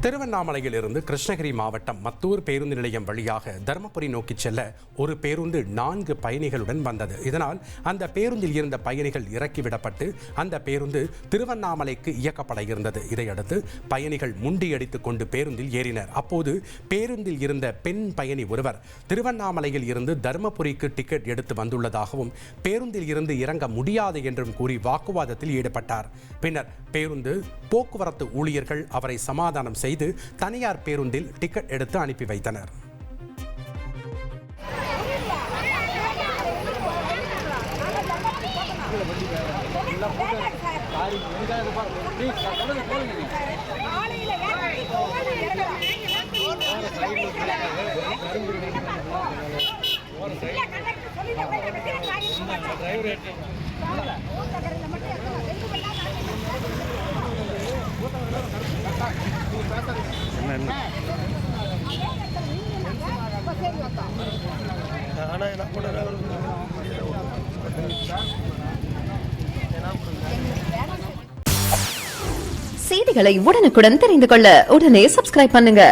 திருவண்ணாமலையிலிருந்து கிருஷ்ணகிரி மாவட்டம் மத்தூர் பேருந்து நிலையம் வழியாக தர்மபுரி நோக்கி செல்ல ஒரு பேருந்து 4 பயணிகளுடன் வந்தது. இதனால் அந்த பேருந்தில் இருந்த பயணிகள் இறக்கிவிடப்பட்டு அந்த பேருந்து திருவண்ணாமலைக்கு இயக்கப்பட இருந்தது. இதையடுத்து பயணிகள் முண்டியடித்துக் கொண்டு பேருந்தில் ஏறினர். அப்போது பேருந்தில் இருந்த பெண் பயணி ஒருவர் திருவண்ணாமலையில் இருந்து தர்மபுரிக்கு டிக்கெட் எடுத்து வந்துள்ளதாகவும் பேருந்தில் இருந்து இறங்க முடியாது என்றும் கூறி வாக்குவாதத்தில் ஈடுபட்டார். பின்னர் பேருந்து போக்குவரத்து ஊழியர்கள் அவரை சமாதானம் செய்து தனியார் பேருந்தில் டிக்கெட் எடுத்து அனுப்பி வைத்தனர். செய்திகளை உடனுக்குடன் தெரிந்து கொள்ள உடனே சப்ஸ்கிரைப் பண்ணுங்க.